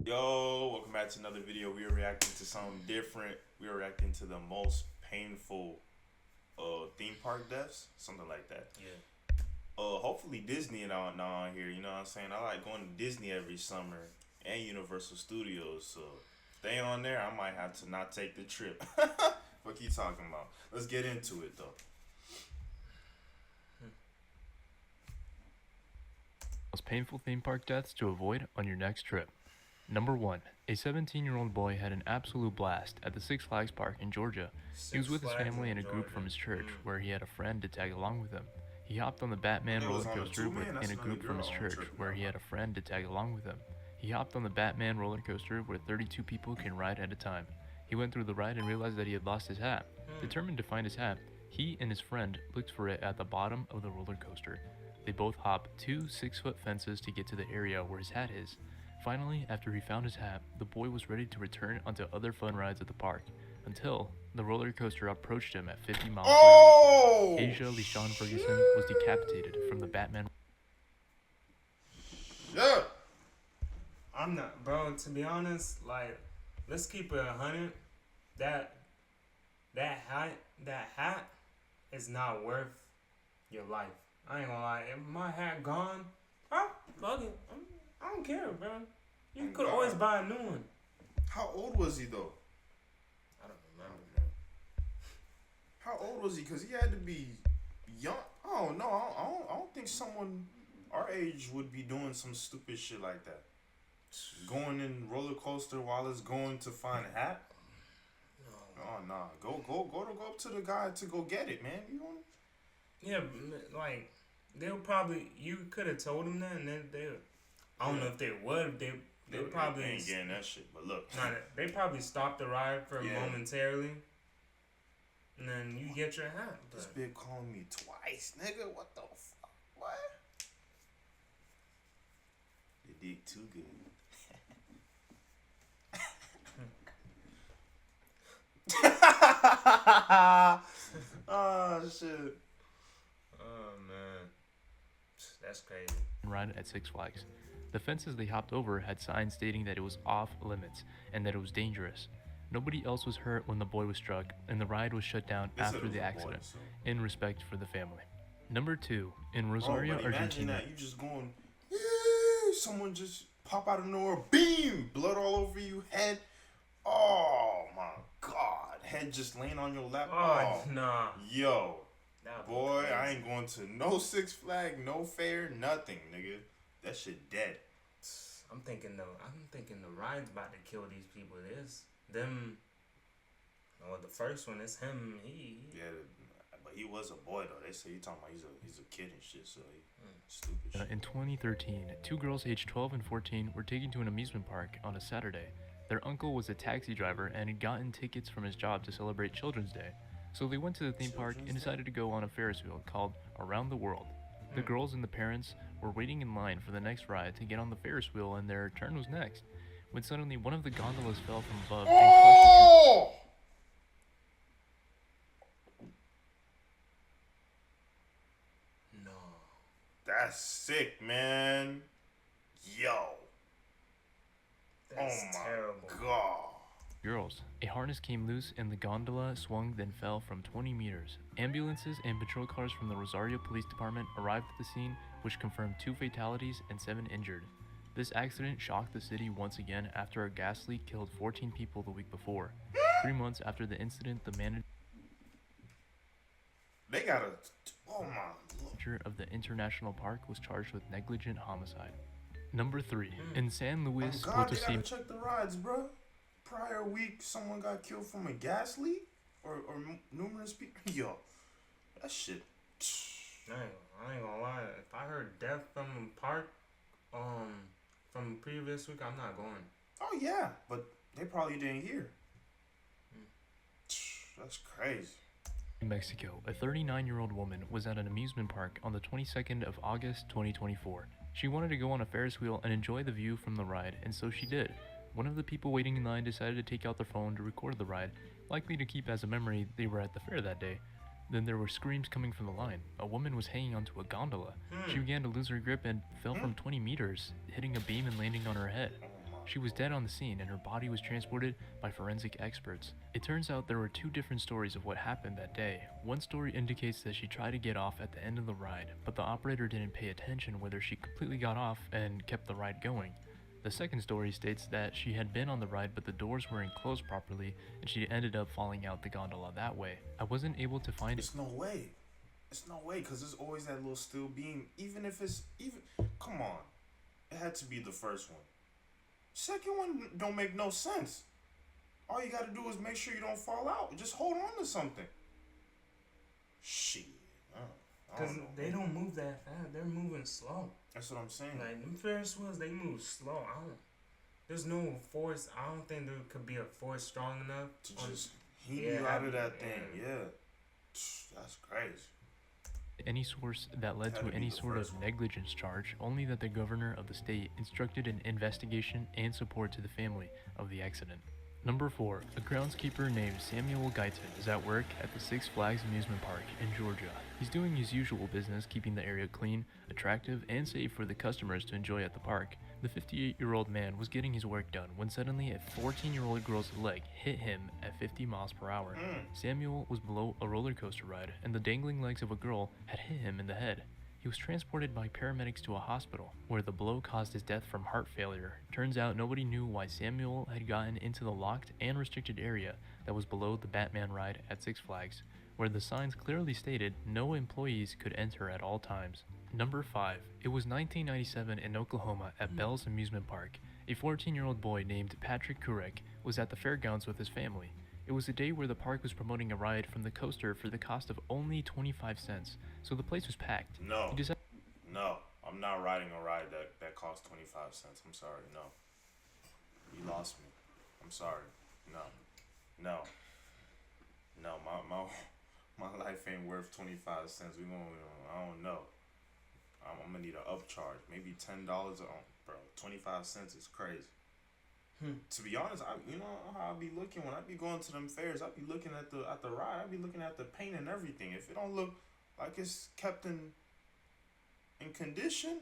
Yo, welcome back to another video. We are reacting to something different. We are reacting to the most painful theme park deaths, something like that. Yeah. Hopefully Disney and all now on here. You know what I'm saying? I like going to Disney every summer and Universal Studios. So if they on there, I might have to not take the trip. What you talking about? Let's get into it though. Most painful theme park deaths to avoid on your next trip. Number 1. A 17-year-old boy had an absolute blast at the Six Flags Park in Georgia. He was with his family and a group from his church where he had a friend to tag along with him. He hopped on the Batman roller coaster in a group from his church where he had a friend to tag along with him. He hopped on the Batman roller coaster where 32 people can ride at a time. He went through the ride and realized that he had lost his hat. Determined to find his hat, he and his friend looked for it at the bottom of the roller coaster. They both hopped 2 6-foot fences to get to the area where his hat is. Finally, after he found his hat, the boy was ready to return onto other fun rides at the park, until the roller coaster approached him at 50 miles per hour. Asia LeSean Ferguson was decapitated from the Batman. Yeah. I'm not, bro. To be honest, like, let's keep it 100. That hat is not worth your life. I ain't gonna lie. If my hat gone, fuck it. I don't care, bro. You could always buy a new one. How old was he though? I don't remember, man. How old was he? Cause he had to be young. Oh no, I don't think someone our age would be doing some stupid shit like that. Going in roller coaster while it's going to find a hat. No. Oh nah, go up to the guy to go get it, man. You know. Yeah, like they'll probably. You could have told them that, and then they. I don't know if they would. They probably ain't getting that shit. But look, they probably stopped the ride for Yeah. momentarily, and then you get your hat. But this bitch calling me twice, nigga. What the fuck? What? You dig too good. Oh shit. oh man, that's crazy. Ride at Six Flags. The fences they hopped over had signs stating that it was off limits and that it was dangerous. Nobody else was hurt when the boy was struck, and the ride was shut down They said after it was the a boy, accident, so. in respect for the family. Number 2. In Rosario, But imagine Argentina. that you just going, someone just pop out of nowhere, beam, blood all over you, head. Oh my god, head just laying on your lap. Oh, nah. Yo, That would be boy, crazy. I ain't going to no Six Flag, no fair, nothing, nigga. That shit dead. I'm thinking the ride's about to kill these people. This them. Oh, the first one is him. He Yeah, but he was a boy though. They say he talking about he's a kid and shit, so he stupid shit. In 2013, 2 girls aged 12 and 14 were taken to an amusement park on a Saturday. Their uncle was a taxi driver and had gotten tickets from his job to celebrate Children's Day. So they went to the theme park and decided to go on a Ferris wheel called Around the World. The girls and the parents were waiting in line for the next ride to get on the Ferris wheel, and their turn was next, when suddenly one of the gondolas fell from above and crushed Oh! no. That's sick, man. Yo. That's Oh my terrible. god. girls. A harness came loose and the gondola swung, then fell from 20 meters. Ambulances and patrol cars from the Rosario Police Department arrived at the scene, which confirmed 2 fatalities and 7 injured. This accident shocked the city once again after a gas leak killed 14 people the week before. 3 months after the incident, the manager They gotta. Oh my lord. of the International Park was charged with negligent homicide. Number 3. In San Luis Oh god, they Potosi, gotta check the rides, bro. Prior week, someone got killed from a gas leak, or numerous people. Yo, that shit. I ain't gonna lie. If I heard death from a park, from previous week, I'm not going. Oh yeah, but they probably didn't hear. That's crazy. in Mexico, a 39-year-old woman was at an amusement park on the 22nd of August 2024. She wanted to go on a Ferris wheel and enjoy the view from the ride, and so she did. One of the people waiting in line decided to take out their phone to record the ride, likely to keep as a memory they were at the fair that day. Then there were screams coming from the line. A woman was hanging onto a gondola. She began to lose her grip and fell from 20 meters, hitting a beam and landing on her head. She was dead on the scene and her body was transported by forensic experts. It turns out there were two different stories of what happened that day. One story indicates that she tried to get off at the end of the ride, but the operator didn't pay attention whether she completely got off and kept the ride going. The second story states that she had been on the ride but the doors weren't closed properly and she ended up falling out the gondola that way. I wasn't able to find It's no way. It's no way, because there's always that little steel beam. Even if it's, come on. It had to be the first one. Second one don't make no sense. All you gotta do is make sure you don't fall out. Just hold on to something. Shit. I Because don't know. they don't move that fast. They're moving slow. That's what I'm saying. Like, them Ferris wheels, they move slow. There's no force. I don't think there could be a force strong enough To on- just heat Yeah, you out of yeah. that thing. Yeah. That's crazy. any source that led Had to to be any the sort of first one. negligence charge, only that the governor of the state instructed an investigation and support to the family of the accident. Number 4. A groundskeeper named Samuel Guyton is at work at the Six Flags amusement park in Georgia. He's doing his usual business, keeping the area clean, attractive, and safe for the customers to enjoy at the park. The 58-year-old man was getting his work done when suddenly a 14-year-old girl's leg hit him at 50 miles per hour. Samuel was below a roller coaster ride, and the dangling legs of a girl had hit him in the head. He was transported by paramedics to a hospital, where the blow caused his death from heart failure. Turns out nobody knew why Samuel had gotten into the locked and restricted area that was below the Batman ride at Six Flags, where the signs clearly stated no employees could enter at all times. Number 5. It was 1997 in Oklahoma at Bell's Amusement Park. A 14-year-old boy named Patrick Kurek was at the fairgrounds with his family. It was a day where the park was promoting a ride from the coaster for the cost of only 25 cents, so the place was packed. No. He decided No. I'm not riding a ride that costs 25 cents. I'm sorry. No. You lost me. I'm sorry. No. No. No. My life ain't worth 25 cents. I don't know. I'm gonna need an upcharge. Maybe $10 bro. 25 cents is crazy. To be honest, you know how I be looking when I be going to them fairs. I be looking at the ride. I be looking at the paint and everything. If it don't look like it's kept in condition,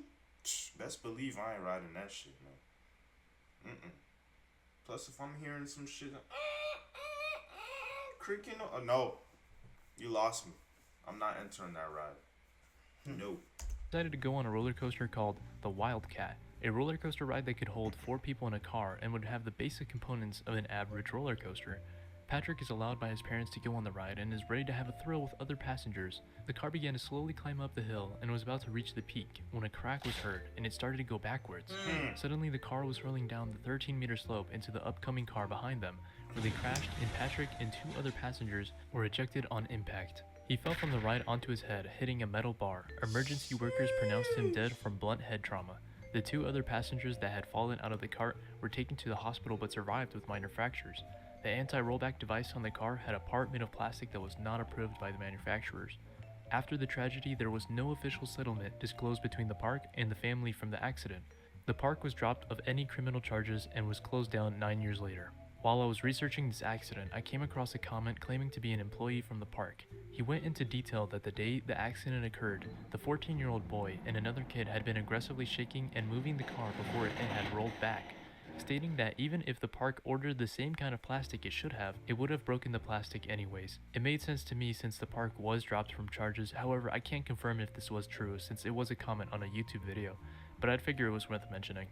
best believe I ain't riding that shit, man. Plus, if I'm hearing some shit, creaking, no, you lost me. I'm not entering that ride. No. to go on a roller coaster called the Wildcat, a roller coaster ride that could hold 4 people in a car and would have the basic components of an average roller coaster. Patrick is allowed by his parents to go on the ride and is ready to have a thrill with other passengers. The car began to slowly climb up the hill and was about to reach the peak when a crack was heard and it started to go backwards. Suddenly the car was rolling down the 13-meter slope into the upcoming car behind them, where they crashed and Patrick and 2 other passengers were ejected on impact. He fell from the ride onto his head, hitting a metal bar. Emergency workers pronounced him dead from blunt head trauma. The 2 other passengers that had fallen out of the cart were taken to the hospital but survived with minor fractures. The anti-rollback device on the car had a part made of plastic that was not approved by the manufacturers. After the tragedy, there was no official settlement disclosed between the park and the family from the accident. The park was dropped of any criminal charges and was closed down 9 years later. While I was researching this accident, I came across a comment claiming to be an employee from the park. He went into detail that the day the accident occurred, the 14-year-old boy and another kid had been aggressively shaking and moving the car before it had rolled back, stating that even if the park ordered the same kind of plastic it should have, it would have broken the plastic anyways. It made sense to me since the park was dropped from charges. However, I can't confirm if this was true since it was a comment on a YouTube video, but I'd figure it was worth mentioning.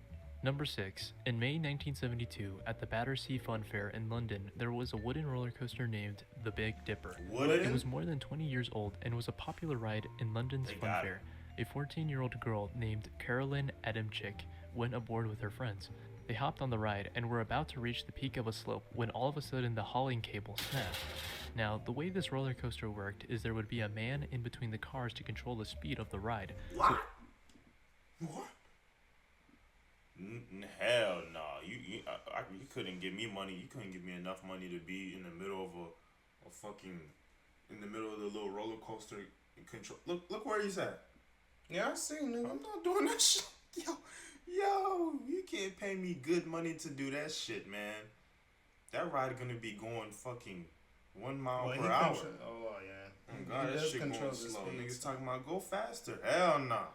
Number 6. In May 1972, at the Battersea Fun Fair in London, there was a wooden roller coaster named the Big Dipper. It was more than 20 years old and was a popular ride in London's They fun got fair. A 14-year-old girl named Carolyn Adamczyk went aboard with her friends. They hopped on the ride and were about to reach the peak of a slope when all of a sudden the hauling cable snapped. Now, the way this roller coaster worked is there would be a man in between the cars to control the speed of the ride. What? What? Hell no. You couldn't give me money. You couldn't give me enough money to be in the middle of a fucking, in the middle of the little roller coaster and control. Look where he's at. Yeah, I see, nigga. I'm not doing that shit. Yo, you can't pay me good money to do that shit, man. That ride gonna be going fucking 1 mile per hour. Oh, yeah. Oh God, that shit going slow. Niggas talking about go faster. Hell nah.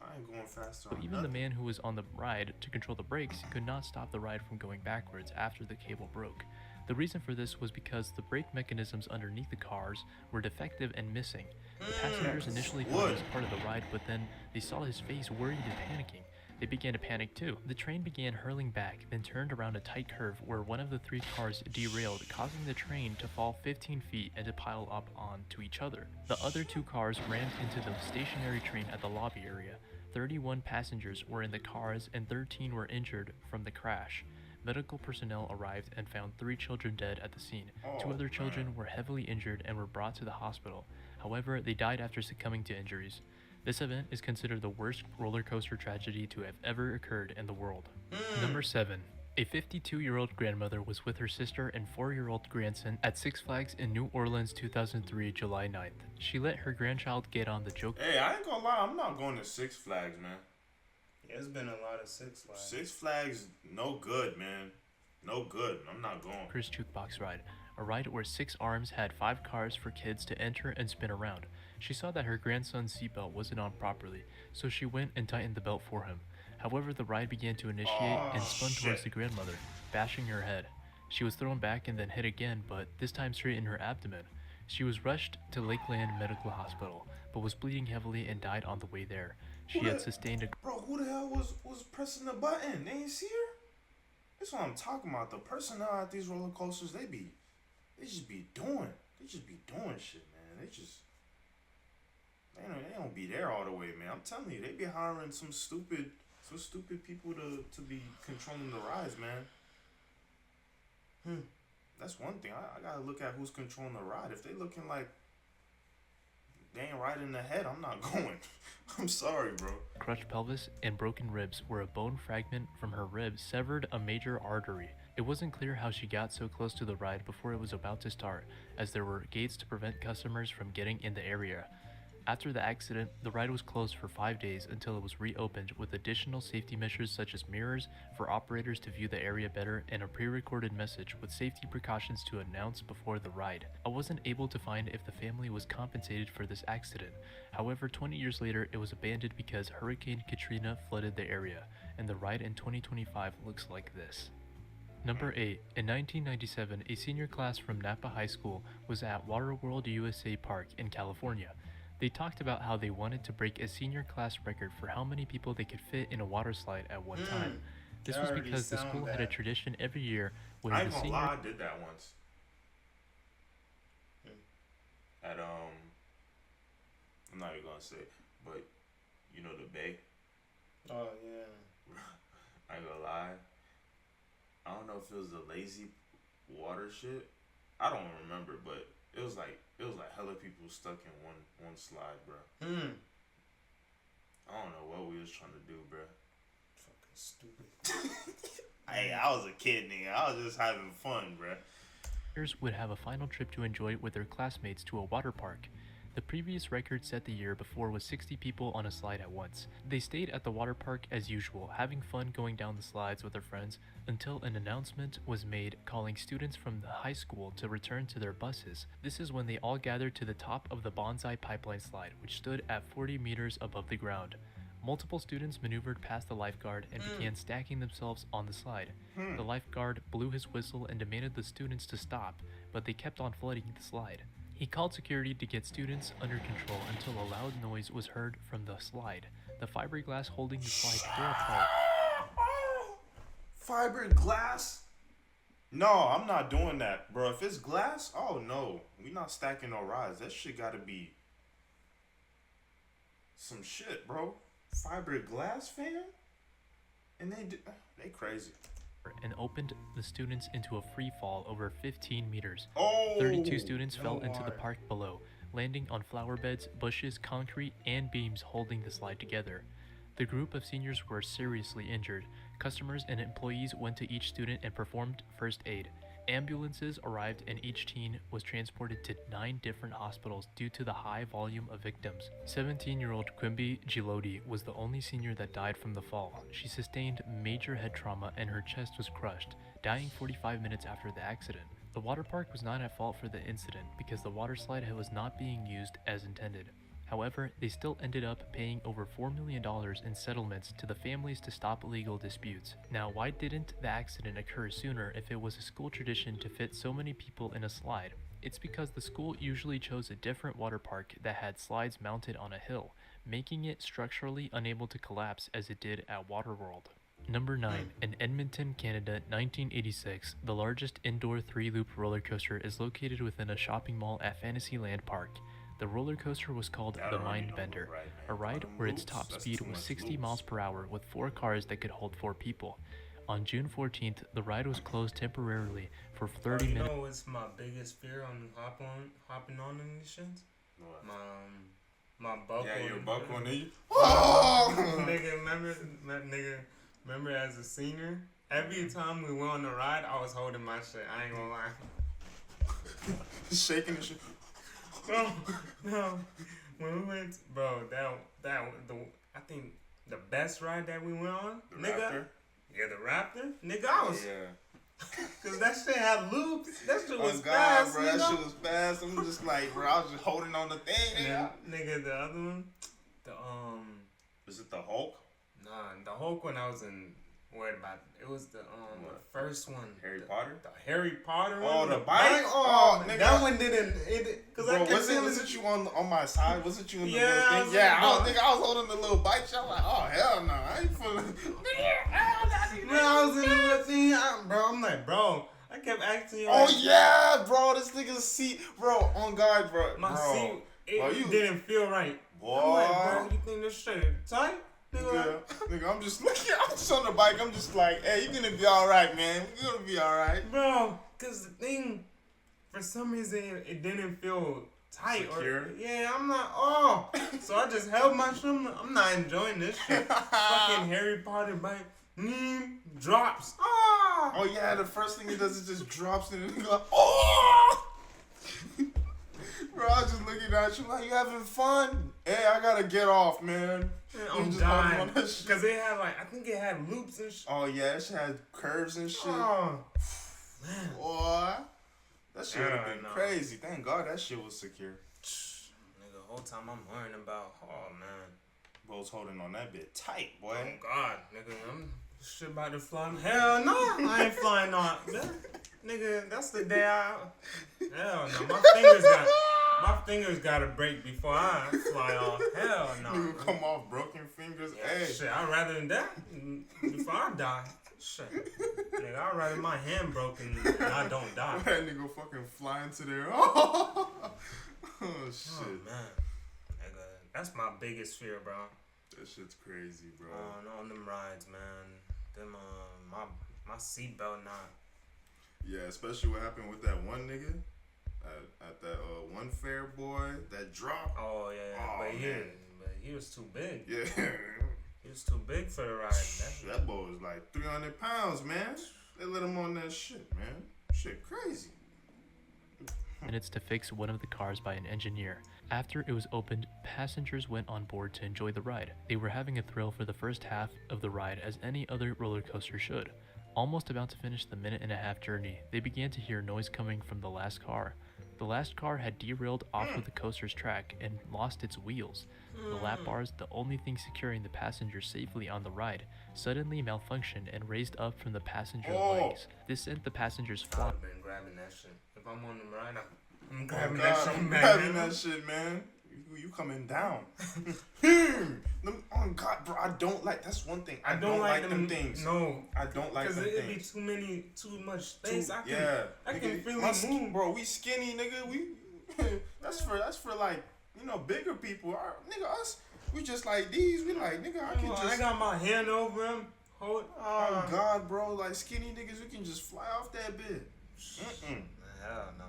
I ain't going faster. So on even the nothing. man who was on the ride to control the brakes could not stop the ride from going backwards after the cable broke. The reason for this was because the brake mechanisms underneath the cars were defective and missing. The passengers initially thought he was part of the ride, but then they saw his face worried and panicking. They began to panic too. The train began hurling back, then turned around a tight curve where one of the three cars derailed, causing the train to fall 15 feet and to pile up onto each other. The other two cars rammed into the stationary train at the lobby area. 31 passengers were in the cars and 13 were injured from the crash. Medical personnel arrived and found 3 children dead at the scene. Two Oh, other children man. were heavily injured and were brought to the hospital. However, they died after succumbing to injuries. This event is considered the worst roller coaster tragedy to have ever occurred in the world. Number 7. A 52-year-old grandmother was with her sister and 4-year-old grandson at Six Flags in New Orleans 2003, July 9th. She let her grandchild get on the joke. Hey, I ain't gonna lie. I'm not going to Six Flags, man. Yeah, it's been a lot of Six Flags. Six Flags, no good, man. No good. I'm not going. Chris Jukebox Ride, a ride where 6 arms had 5 cars for kids to enter and spin around. She saw that her grandson's seatbelt wasn't on properly, so she went and tightened the belt for him. However, the ride began to initiate and spun towards the grandmother, bashing her head. She was thrown back and then hit again, but this time straight in her abdomen. She was rushed to Lakeland Medical Hospital, but was bleeding heavily and died on the way there. She had sustained a Bro, who the hell was pressing the button? They ain't see her? That's what I'm talking about. The personnel at these roller coasters, they just be doing shit, man. They don't be there all the way, man. I'm telling you, they be hiring some stupid people to be controlling the rides, man. That's one thing. I gotta look at who's controlling the ride. If they looking like they ain't right in the head, I'm not going. I'm sorry, bro. crushed pelvis and broken ribs, where a bone fragment from her rib severed a major artery. It wasn't clear how she got so close to the ride before it was about to start, as there were gates to prevent customers from getting in the area. After the accident, the ride was closed for 5 days until it was reopened with additional safety measures such as mirrors for operators to view the area better and a pre-recorded message with safety precautions to announce before the ride. I wasn't able to find if the family was compensated for this accident. However, 20 years later, it was abandoned because Hurricane Katrina flooded the area, and the ride in 2025 looks like this. Number 8. In 1997, a senior class from Napa High School was at Waterworld USA Park in California. They talked about how they wanted to break a senior class record for how many people they could fit in a water slide at one time. This was already because the sound school had a bad. tradition every year where I the ain't gonna senior lie, I did that once. At I'm not even gonna say it, but you know the bay. Oh yeah. I ain't gonna lie. I don't know if it was the lazy water shit. I don't remember, but it was like hella people stuck in one slide, bro. I don't know what we was trying to do, bro. Fucking stupid. Hey, I was a kid, nigga. I was just having fun, bro. seniors would have a final trip to enjoy with their classmates to a water park. The previous record set the year before was 60 people on a slide at once. They stayed at the water park as usual, having fun going down the slides with their friends until an announcement was made calling students from the high school to return to their buses. This is when they all gathered to the top of the Bonsai Pipeline slide, which stood at 40 meters above the ground. Multiple students maneuvered past the lifeguard and began stacking themselves on the slide. The lifeguard blew his whistle and demanded the students to stop, but they kept on flooding the slide. He called security to get students under control until a loud noise was heard from the slide. The fiberglass holding the slide tore apart. Fiberglass? No, I'm not doing that, bro. If it's glass, oh no, we not stacking no rides. That shit gotta be some shit, bro. Fiberglass, fam? And they crazy. And opened the students into a free fall over 15 meters. Oh, 32 students fell into the water. park below, landing on flower beds, bushes, concrete, and beams holding the slide together. The group of seniors were seriously injured. Customers and employees went to each student and performed first aid. Ambulances arrived and each teen was transported to 9 different hospitals due to the high volume of victims. 17-year-old Quimby Gilodi was the only senior that died from the fall. She sustained major head trauma and her chest was crushed, dying 45 minutes after the accident. The water park was not at fault for the incident because the water slide was not being used as intended. However, they still ended up paying over $4 million in settlements to the families to stop legal disputes. Now, why didn't the accident occur sooner if it was a school tradition to fit so many people in a slide? It's because the school usually chose a different water park that had slides mounted on a hill, making it structurally unable to collapse as it did at Waterworld. Number 9. In Edmonton, Canada, 1986, the largest indoor 3-loop roller coaster is located within a shopping mall at Fantasyland Park. The roller coaster was called the Mindbender, a ride where its top speed was 60 miles per hour with 4 cars that could hold 4 people. On June 14th, the ride was closed temporarily for 30 minutes. You know what's my biggest fear on hopping on these shits? What? My buckle. Yeah, your buckle and you. Remember as a senior, every time we went on the ride, I was holding my shit. I ain't gonna lie. Shaking the shit. Bro, no. When we went, bro, I think the best ride that we went on, The Raptor? Yeah, the Raptor, nigga. I was, cause that shit had loops. That shit was Oh God, fast, bro, you that know? shit was fast. I'm just like, bro, I was just holding on the thing. Nigga, the other one, Is it the Hulk? nah, the Hulk one I was in. Worried about it was the first one, Harry Potter? the Harry Potter Oh, one, the bike? Oh, Nigga. that one didn't. Cause I Bro, kept was it you on my side? Was it you in the Yeah, little I thing? was Yeah, like, I was holding the little bike. I'm like, oh hell no, I ain't feeling. Man, I was in the little thing, I'm like, bro, I kept asking you. Oh like, yeah, bro, this nigga's seat, bro, on guard, bro. my bro. seat, it Bro, you- didn't feel right. Boy. I'm like, bro, you think this shit tight? Nigga, Nigga, I'm just looking. I'm just on the bike. I'm just like, hey, you gonna be all right, man. You gonna be all right. bro, cause the thing, for some reason, it didn't feel tight. Secure? Yeah, I'm not. So I just held my shit. I'm not enjoying this shit. Fucking Harry Potter bike. Drops. Oh yeah, the first thing he does is just drops and then he goes, oh! Bro, I was just looking at you like, you having fun? Hey, I gotta get off, man. I'm just holding dying. on that shit. Cause it had I think it had loops and shit. Oh yeah, that shit had curves and shit. Oh, man. Boy, that shit would have Yeah, been no. crazy. Thank God that shit was secure. Nigga, the whole time I'm worrying about, oh man. Bro's holding on that bit tight, boy. Oh God, nigga, I'm shit about to fly. Hell no, I ain't flying on. Nigga, that's the day hell no, my fingers gotta break before I fly off. Hell no. Nigga come off broken fingers. Yeah, Hey, shit, I'd rather than that before I die. Shit. Nigga, I'd rather my hand broken and I don't die. that nigga fucking fly into there. Oh shit. Oh man. Nigga, that's my biggest fear, bro. That shit's crazy, bro. On them rides, man. Them my seatbelt not. Yeah, especially what happened with that one nigga at that one fair boy that dropped. Oh yeah, Oh, man. but he was too big. Yeah, He was too big for the ride. that boy was like 300 pounds, man. They let him on that shit, man. Shit crazy. Minutes to fix one of the cars by an engineer. After it was opened, passengers went on board to enjoy the ride. They were having a thrill for the first half of the ride as any other roller coaster should. Almost about to finish the minute-and-a-half journey, they began to hear noise coming from the last car. The last car had derailed off of the coaster's track and lost its wheels. The lap bars, the only thing securing the passengers safely on the ride, suddenly malfunctioned and raised up from the passenger's legs. This sent the passengers I flying. would've been grabbing that shit. If I'm on the ride, I'm Oh, grabbing God, that shit. I'm man. grabbing that shit, man. You coming down. Oh God, bro, I don't like. That's one thing. I don't like them things. No, I don't like because them it'd be things. too much space. I can Nigga, freely my move. bro, we skinny, nigga. We that's for like bigger people. Nigga, us, we just like these. We like nigga. I got my hand over him. Hold. Oh God, bro, like skinny niggas, we can just fly off that bit. Hell no.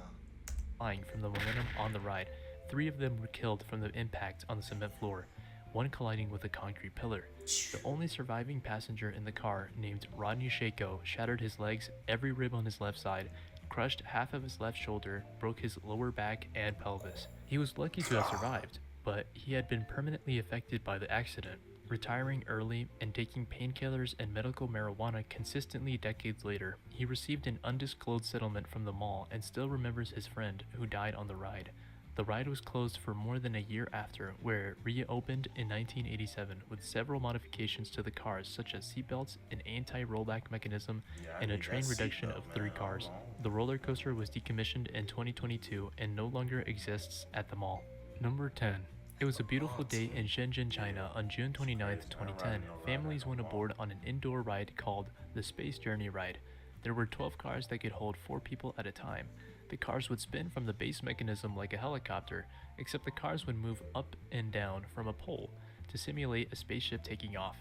flying from the momentum on the ride. 3 of them were killed from the impact on the cement floor, one colliding with a concrete pillar. The only surviving passenger in the car, named Rodney Shako, shattered his legs, every rib on his left side, crushed half of his left shoulder, broke his lower back and pelvis. He was lucky to have survived, but he had been permanently affected by the accident, retiring early and taking painkillers and medical marijuana consistently decades later. He received an undisclosed settlement from the mall and still remembers his friend who died on the ride. The ride was closed for more than a year after, where it reopened in 1987 with several modifications to the cars, such as seatbelts, an anti-rollback mechanism, Yeah, I and a need train that reduction seatbelt, of man. 3 I cars. don't know. The roller coaster was decommissioned in 2022 and no longer exists at the mall. Number 10. It was a beautiful day in Shenzhen, China on June 29, 2010. Families went aboard on an indoor ride called the Space Journey Ride. There were 12 cars that could hold 4 people at a time. The cars would spin from the base mechanism like a helicopter, except the cars would move up and down from a pole to simulate a spaceship taking off.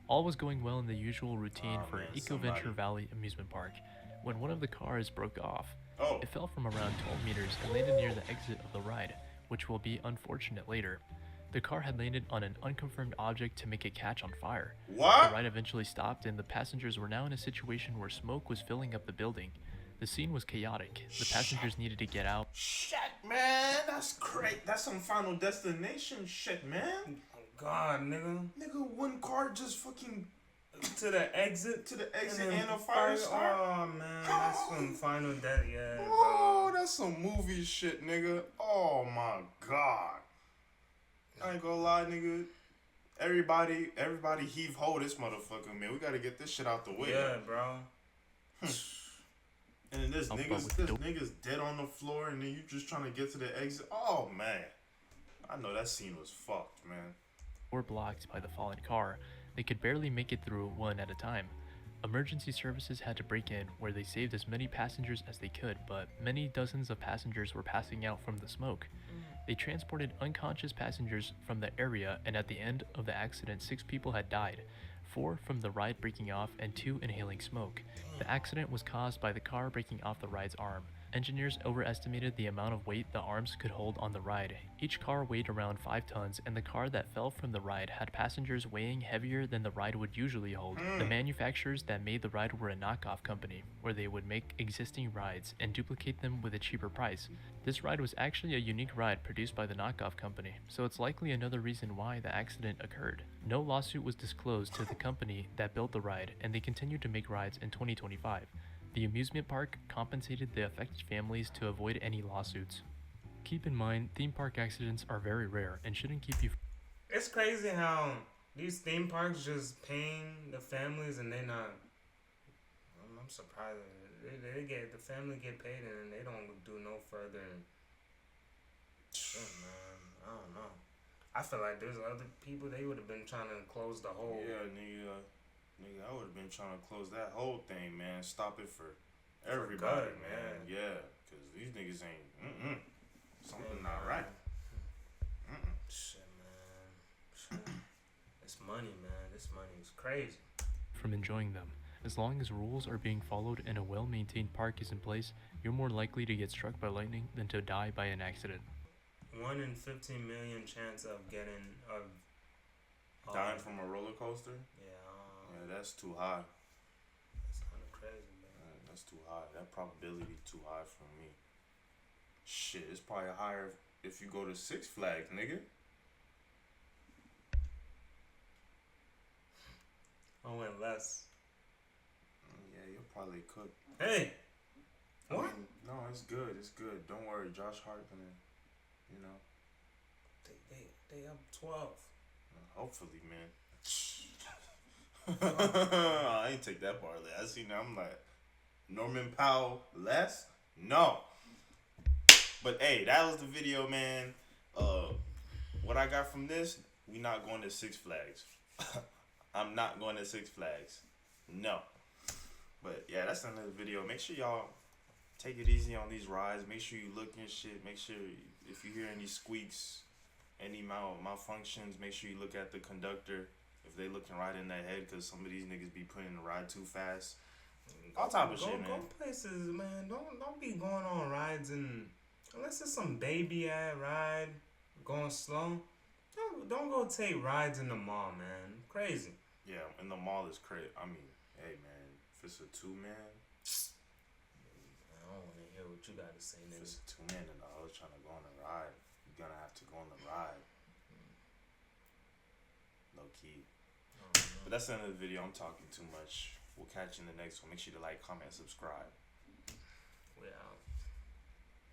All was going well in the usual routine for EcoVenture Valley Amusement Park when one of the cars broke off. Oh, It fell from around 12 meters and landed near the exit of the ride, which will be unfortunate later. The car had landed on an unconfirmed object to make it catch on fire. The what? ride eventually stopped, and the passengers were now in a situation where smoke was filling up the building. The scene was chaotic. The passengers needed to get out. Shit, man. That's great. That's some Final Destination shit, man. Oh God, nigga. Nigga, one car just fucking To the exit. to the exit then and a fire start. Oh man, that's some Final Death. Yeah. Bro. Oh, that's some movie shit, nigga. Oh my god. I ain't gonna lie, nigga. Everybody heave ho this motherfucker, man. We gotta get this shit out the way. Yeah, bro. And then this Up nigga's with this dope. nigga's dead on the floor, and then you just trying to get to the exit. Oh man, I know that scene was fucked, man. Or blocked by the fallen car. They could barely make it through one at a time. Emergency services had to break in, where they saved as many passengers as they could, but many dozens of passengers were passing out from the smoke. They transported unconscious passengers from the area, and at the end of the accident, 6 people had died, 4 from the ride breaking off and 2 inhaling smoke. The accident was caused by the car breaking off the ride's arm. Engineers overestimated the amount of weight the arms could hold on the ride. Each car weighed around 5 tons, and the car that fell from the ride had passengers weighing heavier than the ride would usually hold. The manufacturers that made the ride were a knockoff company, where they would make existing rides and duplicate them with a cheaper price. This ride was actually a unique ride produced by the knockoff company, so it's likely another reason why the accident occurred. No lawsuit was disclosed to the company that built the ride, and they continued to make rides in 2025. The amusement park compensated the affected families to avoid any lawsuits. Keep in mind, theme park accidents are very rare and shouldn't keep you. It's crazy how these theme parks just paying the families and they not. I'm surprised. They get the family get paid and they don't do no further. Shit, man, I don't know. I feel like there's other people they would have been trying to close the whole. Yeah, nigga, I would have been trying to close that whole thing, man. Stop it for everybody, good, man. man. Yeah, cause these niggas ain't. Something Yeah, not man. right. Shit, man. Shit. It's money, man. This money is crazy. From enjoying them. As long as rules are being followed and a well-maintained park is in place, you're more likely to get struck by lightning than to die by an accident. 1 in 15 million chance of getting Dying from a roller coaster? Yeah, Yeah, that's too high. that's kind of crazy, man. That's too high. That probability too high for me. Shit, it's probably higher if you go to Six Flags, nigga. I went less. Yeah, you'll probably cook. Hey, I what? mean, no, it's good. It's good. Don't worry, Josh Hart gonna, you know, They up 12. hopefully, man. I ain't take that part. I see now. I'm like, Norman Powell less? No. But hey, that was the video, man. What I got from this, we not going to Six Flags. I'm not going to Six Flags. No. But yeah, that's another video. Make sure y'all take it easy on these rides. Make sure you look and shit. Make sure if you hear any squeaks, any malfunctions, make sure you look at the conductor if they looking right in their head, because some of these niggas be putting the ride too fast. All type of shit, man. Go places, man. Don't be going on rides and unless it's some baby ass ride going slow. Don't go take rides in the mall, man. Crazy. Yeah, and the mall is crazy. I mean, hey man, if it's a 2-man, I don't want to hear what you got to say, if nigga. it's a 2-man and the other's trying to go on the ride, you're gonna have to go on the ride. Low key. But that's the end of the video. I'm talking too much. We'll catch you in the next one. Make sure to like, comment, subscribe. We out.